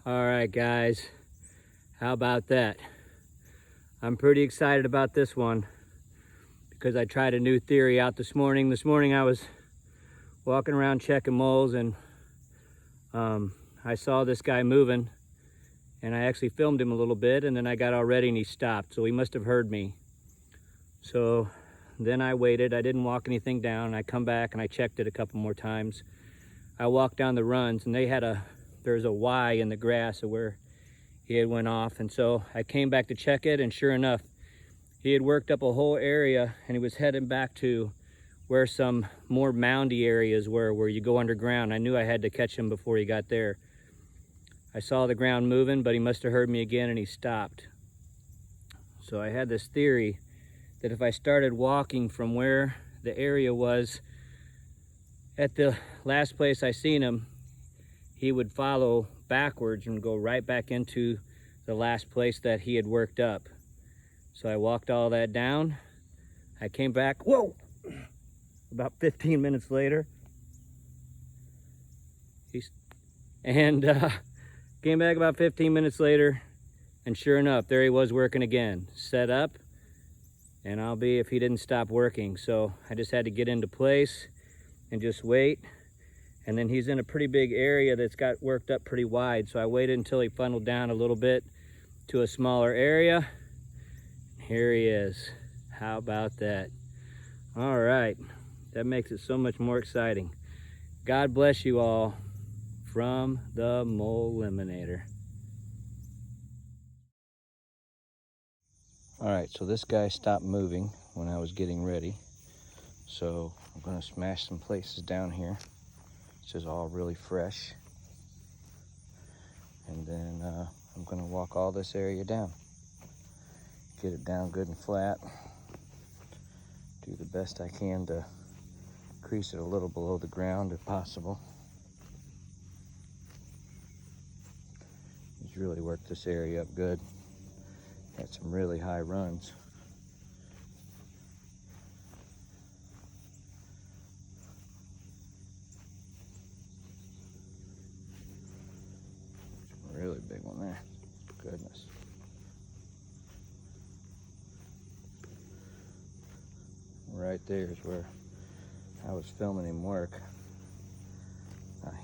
All right, guys, how about that? I'm pretty excited about this one because I tried a new theory out this morning. This morning I was walking around checking moles, and I saw this guy moving, and I actually filmed him a little bit, and then I got all ready and he stopped, so he must have heard me. So then I waited. I didn't walk anything down. I come back and I checked it a couple more times. I walked down the runs, and there's a Y in the grass of where he had went off, and so I came back to check it, and sure enough, he had worked up a whole area, and he was heading back to where some more moundy areas were, where you go underground. I knew I had to catch him before he got there. I saw the ground moving, but he must have heard me again, and he stopped. So I had this theory that if I started walking from where the area was at the last place I seen him, he would follow backwards and go right back into the last place that he had worked up. So I walked all that down. I came back, whoa, about 15 minutes later. Came back about 15 minutes later, and sure enough, there he was working again, set up, and I'll be if he didn't stop working. So I just had to get into place and just wait. And then he's in a pretty big area that's got worked up pretty wide. So I waited until he funneled down a little bit to a smaller area. Here he is. How about that? All right, that makes it so much more exciting. God bless you all from the Mole Eliminator. All right, so this guy stopped moving when I was getting ready. So I'm gonna smash some places down here. This is all really fresh. And then I'm gonna walk all this area down. Get it down good and flat. Do the best I can to crease it a little below the ground if possible. He's really worked this area up good. Got some really high runs. Really big one there. Goodness. Right there is where I was filming him work.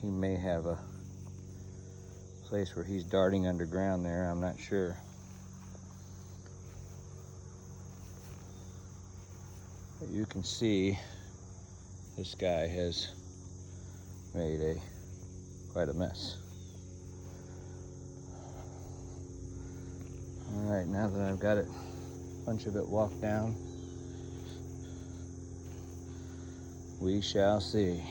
He may have a place where he's darting underground there. I'm not sure. But you can see this guy has made quite a mess. All right, now that I've got a bunch of it walked down, we shall see.